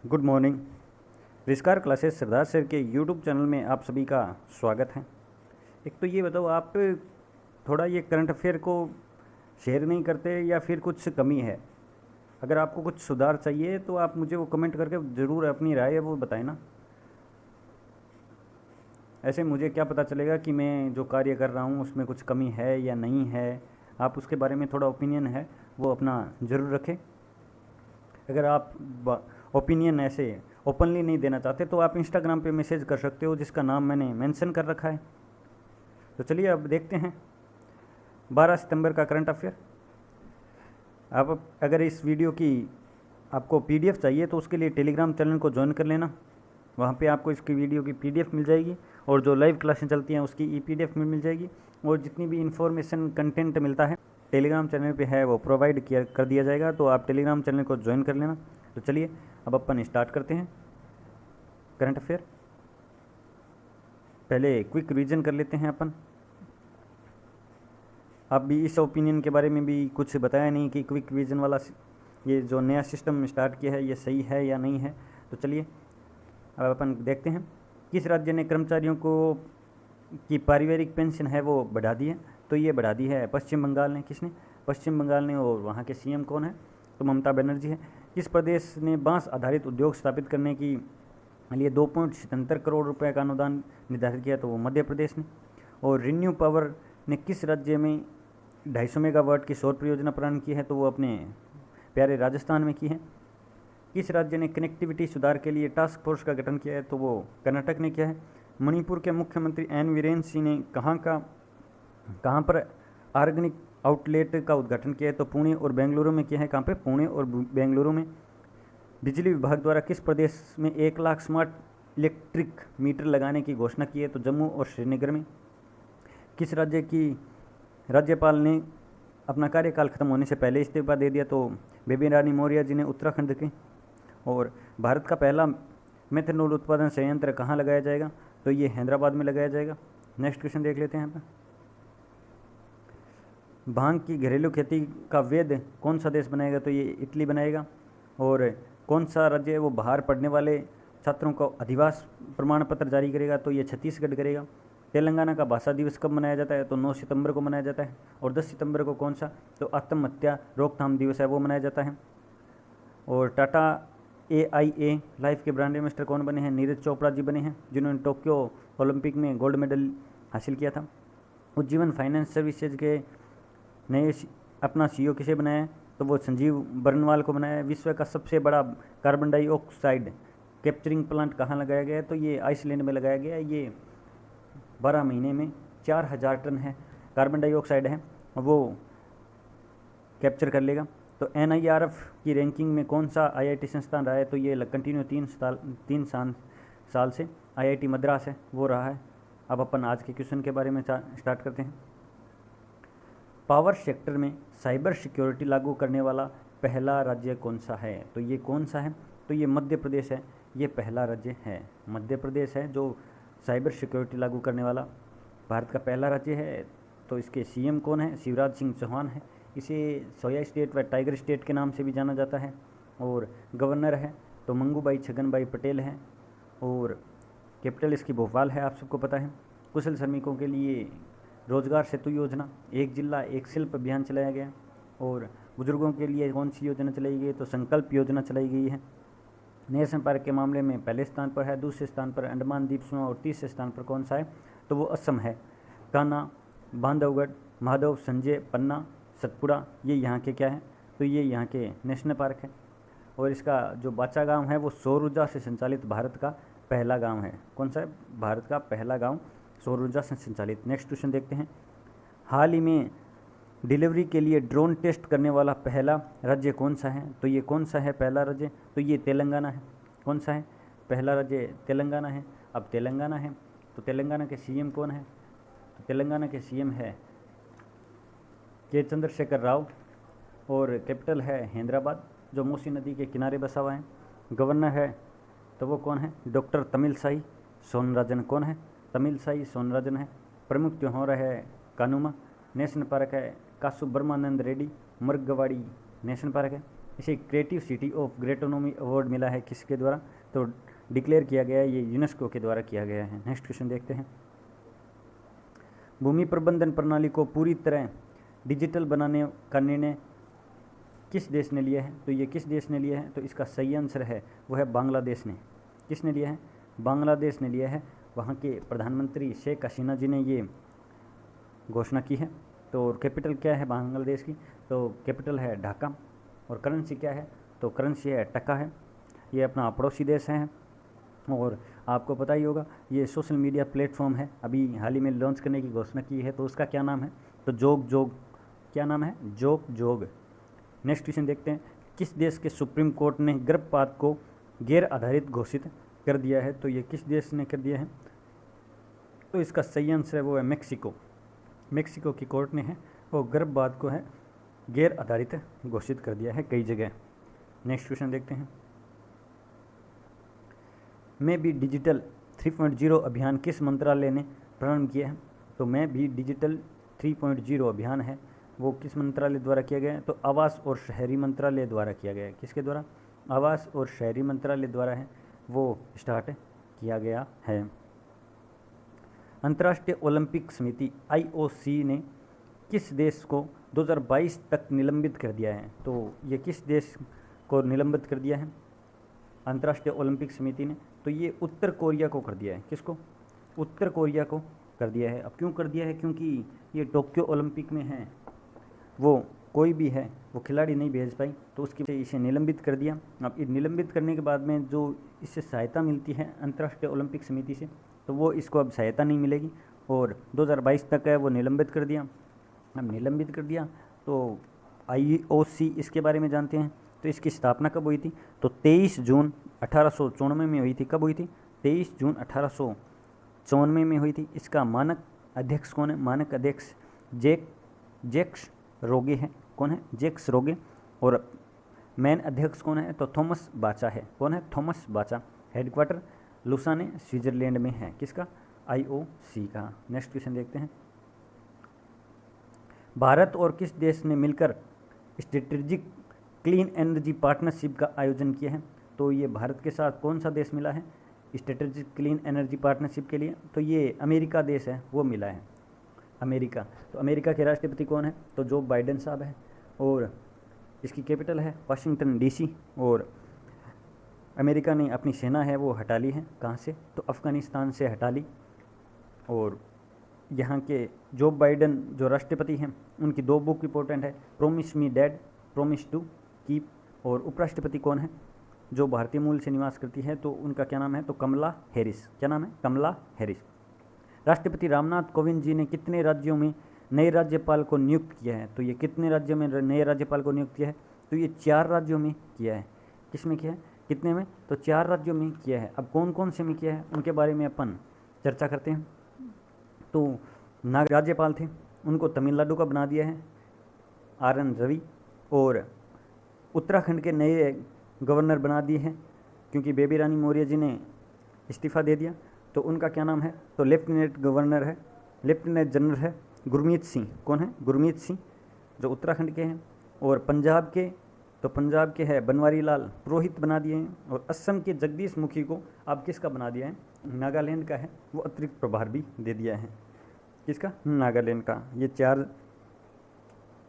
Good morning. रिस्कार classes Sardar sir के YouTube channel में आप सभी का स्वागत है। एक तो ये बताओ, आप थोड़ा ये करंट अफेयर को शेयर नहीं करते या फिर कुछ कमी है? अगर आपको कुछ सुधार चाहिए तो आप मुझे वो कमेंट करके ज़रूर अपनी राय है वो बताएं ना। ऐसे मुझे क्या पता चलेगा कि मैं जो कार्य कर रहा हूँ उसमें कुछ कमी है या नहीं है। आप उसके बारे में थोड़ा ओपिनियन है वो अपना ज़रूर रखें। अगर आप ओपिनियन ऐसे ओपनली नहीं देना चाहते तो आप इंस्टाग्राम पे मैसेज कर सकते हो, जिसका नाम मैंने मेंशन कर रखा है। तो चलिए अब देखते हैं 12 सितंबर का करंट अफेयर। आप अगर इस वीडियो की आपको पीडीएफ चाहिए तो उसके लिए टेलीग्राम चैनल को ज्वाइन कर लेना। वहाँ पे आपको इसकी वीडियो की पीडीएफ मिल जाएगी और जो लाइव क्लासें चलती हैं उसकी ई पीडीएफ में मिल जाएगी। और जितनी भी इंफॉर्मेशन कंटेंट मिलता है टेलीग्राम चैनल पे है वो प्रोवाइड किया कर दिया जाएगा, तो आप टेलीग्राम चैनल को ज्वाइन कर लेना। तो चलिए अब अपन स्टार्ट करते हैं करंट अफेयर। पहले क्विक रिवीजन कर लेते हैं अपन। आप भी इस ओपिनियन के बारे में भी कुछ बताया नहीं कि क्विक रिवीजन वाला ये जो नया सिस्टम स्टार्ट किया है ये सही है या नहीं है। तो चलिए अब अपन देखते हैं किस राज्य ने कर्मचारियों को की पारिवारिक पेंशन है वो बढ़ा दी है। तो ये बढ़ा दी है पश्चिम बंगाल ने। किसने? पश्चिम बंगाल ने। और वहाँ के सीएम कौन है? तो ममता बनर्जी है। किस प्रदेश ने बांस आधारित उद्योग स्थापित करने की लिए 2.77 करोड़ रुपए का अनुदान निर्धारित किया? तो वो मध्य प्रदेश ने। और रिन्यू पावर ने किस राज्य में 250 मेगावाट की सौर परियोजना प्रारंभ की है? तो वो अपने प्यारे राजस्थान में की है। किस राज्य ने कनेक्टिविटी सुधार के लिए टास्क फोर्स का गठन किया है? तो वो कर्नाटक ने किया है। मणिपुर के मुख्यमंत्री एन वीरेन सिंह ने कहाँ पर ऑर्गेनिक आउटलेट का उद्घाटन किया है? तो पुणे और बेंगलुरु में किया है। कहाँ पे? पुणे और बेंगलुरु में। बिजली विभाग द्वारा किस प्रदेश में 1 लाख स्मार्ट इलेक्ट्रिक मीटर लगाने की घोषणा की है? तो जम्मू और श्रीनगर में। किस राज्य की राज्यपाल ने अपना कार्यकाल खत्म होने से पहले इस्तीफा दे दिया? तो बेबी रानी मौर्य जी ने उत्तराखंड के। और भारत का पहला मेथनॉल उत्पादन संयंत्र कहाँ लगाया जाएगा? तो ये हैदराबाद में लगाया जाएगा। नेक्स्ट क्वेश्चन देख लेते हैं यहाँ पर। भांग की घरेलू खेती का वैध कौन सा देश बनाएगा? तो ये इटली बनाएगा। और कौन सा राज्य वो बाहर पढ़ने वाले छात्रों को अधिवास प्रमाण पत्र जारी करेगा? तो ये छत्तीसगढ़ करेगा। तेलंगाना का भाषा दिवस कब मनाया जाता है? तो 9 सितंबर को मनाया जाता है। और 10 सितंबर को कौन सा? तो आत्महत्या रोकथाम दिवस है वो मनाया जाता है। और टाटा AIA लाइफ के ब्रांड एम्बेसडर कौन बने हैं? नीरज चोपड़ा जी बने हैं, जिन्होंने टोक्यो ओलंपिक में गोल्ड मेडल हासिल किया था। उज्जीवन फाइनेंस सर्विसेज के नए अपना CEO किसे बनाया है? तो वो संजीव बर्नवाल को बनाया है। विश्व का सबसे बड़ा कार्बन डाइऑक्साइड कैप्चरिंग प्लांट कहाँ लगाया गया है? तो ये आइसलैंड में लगाया गया है। ये 12 महीने में 4000 टन है कार्बन डाइऑक्साइड है वो कैप्चर कर लेगा। तो NIRF की रैंकिंग में कौन सा IIT संस्थान रहा है? तो ये कंटिन्यू 3 साल से IIT मद्रास है वो रहा है। अब अपन आज के क्वेश्चन के बारे में स्टार्ट करते हैं। पावर सेक्टर में साइबर सिक्योरिटी लागू करने वाला पहला राज्य कौन सा है? तो ये कौन सा है? तो ये मध्य प्रदेश है। ये पहला राज्य है, मध्य प्रदेश है जो साइबर सिक्योरिटी लागू करने वाला भारत का पहला राज्य है। तो इसके CM कौन है? शिवराज सिंह चौहान है। इसे सोया स्टेट व टाइगर स्टेट के नाम से भी जाना जाता है। और गवर्नर है तो मंगूभाई छगनभाई पटेल है। और कैपिटल इसकी भोपाल है, आप सबको पता है। कुशल श्रमिकों के लिए रोजगार सेतु योजना, एक जिला एक शिल्प अभियान चलाया गया। और बुजुर्गों के लिए कौन सी योजना चलाई गई? तो संकल्प योजना चलाई गई है। नेशनल पार्क के मामले में पहले स्थान पर है, दूसरे स्थान पर अंडमान द्वीप समूह और तीसरे स्थान पर कौन सा है? तो वो असम है। कान्हा, बांधवगढ़, माधव, संजय, पन्ना, सतपुड़ा, ये यहाँ के क्या है? तो ये यहाँ के नेशनल पार्क है। और इसका जो बाचा गांव है वो सौर ऊर्जा से संचालित भारत का पहला गांव है। कौन सा है? भारत का पहला गांव सौर ऊर्जा से संचालित। नेक्स्ट क्वेश्चन देखते हैं। हाल ही में डिलीवरी के लिए ड्रोन टेस्ट करने वाला पहला राज्य कौन सा है? तो ये कौन सा है पहला राज्य? तो ये तेलंगाना है। कौन सा है पहला राज्य? तेलंगाना है। अब तेलंगाना है तो तेलंगाना के CM कौन है? तो तेलंगाना के CM है के चंद्रशेखर राव। और कैपिटल है हैदराबाद जो मूसी नदी के किनारे बसा हुआ है। गवर्नर है तो वो कौन है? डॉक्टर तमिलसाई सौंदरराजन। कौन है? तमिलसाई सौंदरराजन है। प्रमुख त्यौहार है कानुमा। नेशनल पार्क है कासु ब्रह्मानंद रेड्डी मर्गवाड़ी नेशनल पार्क है। इसे क्रिएटिव सिटी ऑफ ग्रेटोनॉमी अवार्ड मिला है किसके द्वारा, तो डिक्लेयर किया गया है, ये यूनेस्को के द्वारा किया गया है। नेक्स्ट क्वेश्चन देखते हैं। भूमि प्रबंधन प्रणाली को पूरी तरह डिजिटल बनाने का निर्णय किस देश ने लिया है, तो ये किस देश ने लिया है, तो इसका सही आंसर है वो है बांग्लादेश ने। किसने लिया है, बांग्लादेश ने लिया है। वहाँ के प्रधानमंत्री शेख हसीना जी ने ये घोषणा की है। तो कैपिटल क्या है बांग्लादेश की, तो कैपिटल है ढाका, और करेंसी क्या है, तो करेंसी है टका है। ये अपना पड़ोसी देश है, और आपको पता ही होगा ये सोशल मीडिया प्लेटफॉर्म है, अभी हाल ही में लॉन्च करने की घोषणा की है, तो उसका क्या नाम है, तो जोग, क्या नाम है, जोग। नेक्स्ट क्वेश्चन देखते हैं। किस देश के सुप्रीम कोर्ट ने गर्भपात को गैर आधारित घोषित कर दिया है, तो ये किस देश ने कर दिया है, तो इसका सही आंसर है वो है मेक्सिको की कोर्ट ने है, वो गर्भपात को है गैर आधारित घोषित कर दिया है कई जगह। नेक्स्ट क्वेश्चन देखते हैं। मैं भी डिजिटल 3.0 अभियान किस मंत्रालय ने प्रारंभ किया है, तो मैं भी डिजिटल 3.0 अभियान है वो किस मंत्रालय द्वारा किया गया है, तो आवास और शहरी मंत्रालय द्वारा किया गया है। किसके द्वारा, आवास और शहरी मंत्रालय द्वारा है वो स्टार्ट किया गया है। अंतर्राष्ट्रीय ओलंपिक समिति IOC ने किस देश को 2022 तक निलंबित कर दिया है, तो ये किस देश को निलंबित कर दिया है अंतर्राष्ट्रीय ओलंपिक समिति ने, तो ये उत्तर कोरिया को कर दिया है। किसको, उत्तर कोरिया को कर दिया है। अब क्यों कर दिया है, क्योंकि ये टोक्यो ओलंपिक में है, वो कोई भी है वो खिलाड़ी नहीं भेज पाई, तो उसकी वजह से इसे निलंबित कर दिया। अब ये निलंबित करने के बाद में जो इससे सहायता मिलती है अंतर्राष्ट्रीय ओलंपिक समिति से, तो वो इसको अब सहायता नहीं मिलेगी, और 2022 तक है वो निलंबित कर दिया। अब निलंबित कर दिया तो IOC इसके बारे में जानते हैं। तो इसकी स्थापना कब हुई थी, तो 23 जून 1894 में हुई थी। कब हुई थी, 23 जून 1894 में हुई थी। इसका मानक अध्यक्ष कौन है, मानक अध्यक्ष जैक्स रोगे है। कौन है, जैक्स रोगे। और मेन अध्यक्ष कौन है, तो थॉमस बाचा है। कौन है, थॉमस बाचा। हेडक्वार्टर लुसाने स्विट्जरलैंड में है। किसका, IOC का। नेक्स्ट क्वेश्चन देखते हैं। भारत और किस देश ने मिलकर स्ट्रेटेजिक क्लीन एनर्जी पार्टनरशिप का आयोजन किया है, तो ये भारत के साथ कौन सा देश मिला है स्ट्रेटेजिक क्लीन एनर्जी पार्टनरशिप के लिए, तो ये अमेरिका देश है वो मिला है, अमेरिका। तो अमेरिका के राष्ट्रपति कौन है, तो जो बाइडेन साहब है, और इसकी कैपिटल है वाशिंगटन DC। और अमेरिका ने अपनी सेना है वो हटा ली है, कहाँ से, तो अफ़गानिस्तान से हटा ली। और यहाँ के जो बाइडेन जो राष्ट्रपति हैं उनकी 2 बुक इंपॉर्टेंट है, promise me dad, promise to keep. और उपराष्ट्रपति कौन है, जो भारतीय मूल से निवास करती है, तो उनका क्या नाम है, तो कमला हैरिस। क्या नाम है, कमला हैरिस। राष्ट्रपति रामनाथ कोविंद जी ने कितने राज्यों में नए राज्यपाल को नियुक्त किया है, तो ये कितने राज्यों में नए राज्यपाल को नियुक्त किया है, तो ये 4 राज्यों में किया है। किस में किया है, कितने में, तो 4 राज्यों में किया है। अब कौन कौन से में किया है उनके बारे में अपन चर्चा करते हैं। तो नाग राज्यपाल थे, उनको तमिलनाडु का बना दिया है RN रवि। और उत्तराखंड के नए गवर्नर बना दिए हैं, क्योंकि बेबी रानी मौर्य जी ने इस्तीफ़ा दे दिया, तो उनका क्या नाम है, तो लेफ्टिनेंट गवर्नर है, लेफ्टिनेंट जनरल है गुरमीत सिंह। कौन है, गुरमीत सिंह, जो उत्तराखंड के हैं। और पंजाब के, तो पंजाब के है बनवारी लाल पुरोहित बना दिए हैं। और असम के जगदीश मुखी को अब किसका बना दिया है, नागालैंड का है वो अतिरिक्त प्रभार भी दे दिया है। किसका, नागालैंड का। ये 4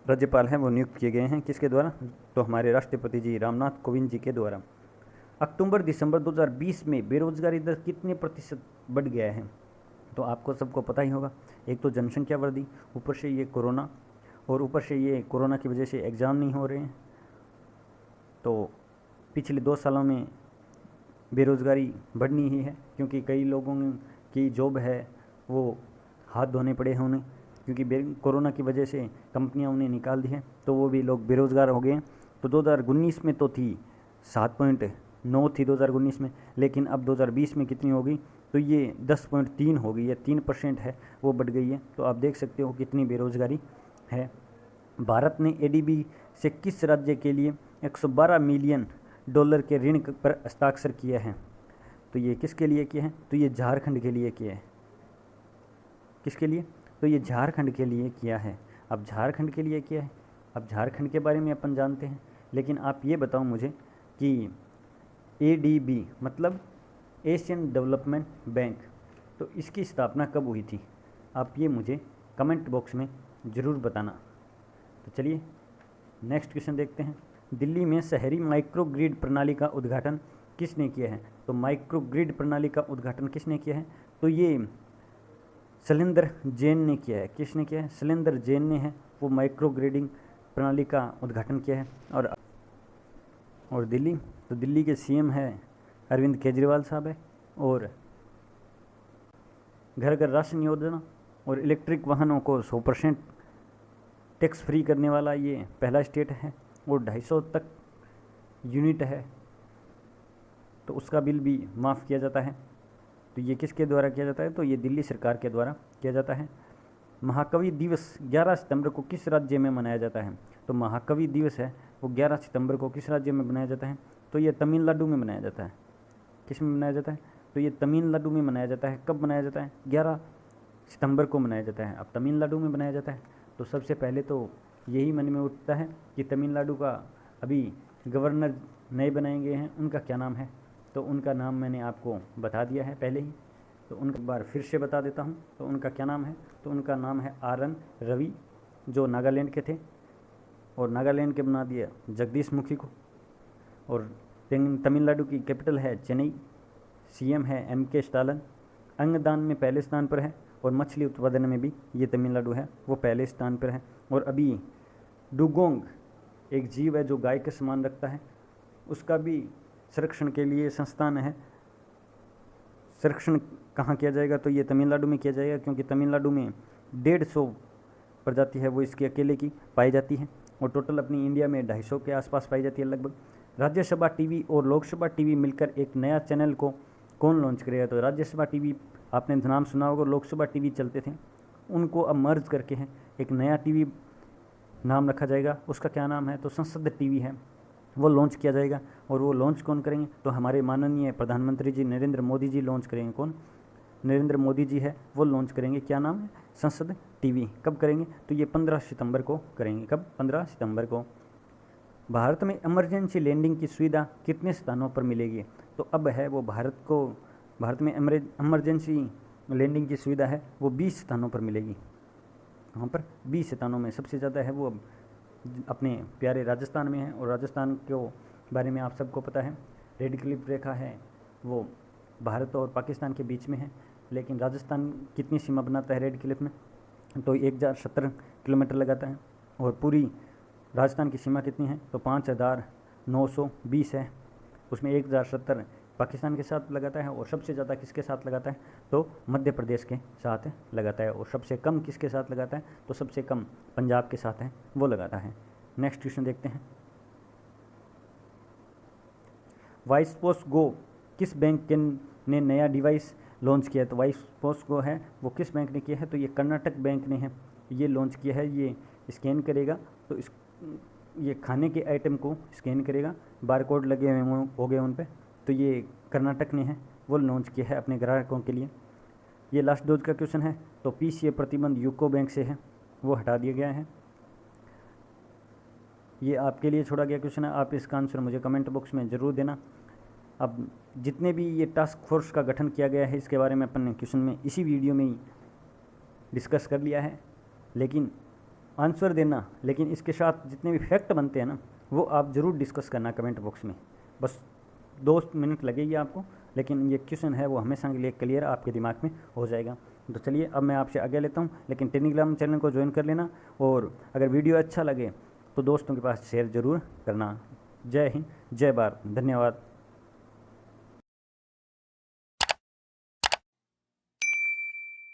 राज्यपाल हैं वो नियुक्त किए गए हैं किसके द्वारा, तो हमारे राष्ट्रपति जी रामनाथ कोविंद जी के द्वारा। अक्टूबर दिसंबर 2020 में बेरोजगारी दर कितने प्रतिशत बढ़ गया है, तो आपको सबको पता ही होगा। एक तो जनसंख्या वृद्धि, ऊपर से ये कोरोना, और ऊपर से ये कोरोना की वजह से एग्ज़ाम नहीं हो रहे हैं, तो पिछले 2 सालों में बेरोज़गारी बढ़नी ही है, क्योंकि कई लोगों की जॉब है वो हाथ धोने पड़े हैं उन्हें, क्योंकि कोरोना की वजह से कंपनियां उन्हें निकाल दी हैं, तो वो भी लोग बेरोज़गार हो गए हैं। तो 2019 में तो थी 7.9 थी 2019 में, लेकिन अब 2020 में कितनी हो गई, तो ये 10.3 हो गई है, 3% है वो बढ़ गई है। तो आप देख सकते हो कितनी बेरोज़गारी है। भारत ने ADB से किस राज्य के लिए 112 मिलियन डॉलर के ऋण पर हस्ताक्षर किया है, तो ये किसके लिए किया है, तो ये झारखंड के लिए किया है। किसके लिए, तो ये झारखंड के लिए किया है। अब झारखंड के लिए किया है, अब झारखंड के बारे में अपन जानते हैं लेकिन आप ये बताओ मुझे कि ADB मतलब एशियन डेवलपमेंट बैंक, तो इसकी स्थापना कब हुई थी? आप ये मुझे कमेंट बॉक्स में ज़रूर बताना। तो चलिए नेक्स्ट क्वेश्चन देखते हैं। दिल्ली में शहरी माइक्रो ग्रिड प्रणाली का उद्घाटन किसने किया है? तो माइक्रो ग्रिड प्रणाली का उद्घाटन किसने किया है? तो ये शैलेंद्र जैन ने किया है। किसने किया है? शैलेंद्र जैन ने है वो माइक्रो ग्रिडिंग प्रणाली का उद्घाटन किया है। और दिल्ली के CM है अरविंद केजरीवाल साहब है। और घर घर राशन योजना और इलेक्ट्रिक वाहनों को 100% टैक्स फ्री करने वाला ये पहला स्टेट है। और 250 तक यूनिट है तो उसका बिल भी माफ़ किया जाता है। तो ये किसके द्वारा किया जाता है? तो ये दिल्ली सरकार के द्वारा किया जाता है। महाकवि दिवस 11 सितंबर को किस राज्य में मनाया जाता है? तो महाकवि दिवस है वो 11 सितंबर को किस राज्य में मनाया जाता है? तो ये तमिलनाडु में मनाया जाता है। किस में मनाया जाता है? तो ये तमिलनाडु में मनाया जाता है। कब मनाया जाता है? 11 सितंबर को मनाया जाता है। अब तमिलनाडु में मनाया जाता है तो सबसे पहले तो यही मन में उठता है कि तमिलनाडु का अभी गवर्नर नए बनाए गए हैं, उनका क्या नाम है? तो उनका नाम मैंने आपको बता दिया है पहले ही, तो उनका बार फिर से बता देता हूँ। तो उनका क्या नाम है? तो उनका नाम है RN रवि, जो नागालैंड के थे, और नागालैंड के बना दिया जगदीश मुखी को। और तमिलनाडु की कैपिटल है चेन्नई। CM है MK स्टालिन। अंगदान में पहले स्थान पर है और मछली उत्पादन में भी ये तमिलनाडु है वो पहले स्थान पर है। और अभी डुगोंग एक जीव है जो गाय के समान रखता है, उसका भी संरक्षण के लिए संस्थान है। संरक्षण कहाँ किया जाएगा? तो ये तमिलनाडु में किया जाएगा, क्योंकि तमिलनाडु में 150 प्रजाति है वो इसकी अकेले की पाई जाती है। और टोटल अपनी इंडिया में 250 के आसपास पाई जाती है लगभग। राज्यसभा टीवी और लोकसभा टीवी मिलकर एक नया चैनल को कौन लॉन्च करेगा? तो राज्यसभा टीवी आपने नाम सुना होगा, लोकसभा टीवी चलते थे, उनको अब मर्ज करके है एक नया टीवी नाम रखा जाएगा। उसका क्या नाम है? तो संसद टीवी है वो लॉन्च किया जाएगा। और वो लॉन्च कौन करेंगे? तो हमारे माननीय प्रधानमंत्री जी नरेंद्र मोदी जी लॉन्च करेंगे। कौन? नरेंद्र मोदी जी है वो लॉन्च करेंगे। क्या नाम है? संसद टीवी। कब करेंगे? तो ये 15 सितंबर को करेंगे। कब? 15 सितंबर को। भारत में इमरजेंसी लैंडिंग की सुविधा कितने स्थानों पर मिलेगी? तो अब है वो भारत में इमरजेंसी लैंडिंग की सुविधा है वो 20 स्थानों पर मिलेगी। कहाँ पर? 20 स्थानों में। सबसे ज़्यादा है वो अपने प्यारे राजस्थान में है। और राजस्थान के बारे में आप सबको पता है, रेड क्लिफ रेखा है वो भारत और पाकिस्तान के बीच में है। लेकिन राजस्थान कितनी सीमा बनाता है रेड क्लिफ में? तो 1070 किलोमीटर लगाता है। और पूरी राजस्थान की सीमा कितनी है? तो 5920 है। उसमें 1070 पाकिस्तान के साथ लगाता है। और सबसे ज़्यादा किसके साथ लगाता है? तो मध्य प्रदेश के साथ लगाता है। और सबसे कम किसके साथ लगाता है? तो सबसे कम पंजाब के साथ है वो लगाता है। नेक्स्ट क्वेश्चन देखते हैं। वॉइस पोस्ट गो किस बैंक ने नया डिवाइस लॉन्च किया है? तो वॉइस पोस्ट गो है वो किस बैंक ने किया है? तो ये कर्नाटक बैंक ने है ये लॉन्च किया है। ये स्कैन करेगा तो ये खाने के आइटम को स्कैन करेगा, बारकोड लगे हुए हो गए उन पे। तो ये कर्नाटक ने है वो लॉन्च किया है अपने ग्राहकों के लिए। ये लास्ट डोज का क्वेश्चन है। तो PCA प्रतिबंध यूको बैंक से है वो हटा दिया गया है। ये आपके लिए छोड़ा गया क्वेश्चन है, आप इसका आंसर मुझे कमेंट बॉक्स में ज़रूर देना। अब जितने भी ये टास्क फोर्स का गठन किया गया है इसके बारे में अपन ने क्वेश्चन में इसी वीडियो में ही डिस्कस कर लिया है, लेकिन आंसर देना, लेकिन इसके साथ जितने भी फैक्ट बनते हैं ना वो आप ज़रूर डिस्कस करना कमेंट बॉक्स में। बस 2 मिनट लगेगी आपको, लेकिन ये क्वेश्चन है वो हमेशा के लिए क्लियर आपके दिमाग में हो जाएगा। तो चलिए अब मैं आपसे आगे लेता हूँ, लेकिन टेलीग्राम चैनल को ज्वाइन कर लेना। और अगर वीडियो अच्छा लगे तो दोस्तों के पास शेयर ज़रूर करना। जय हिंद, जय भारत, धन्यवाद।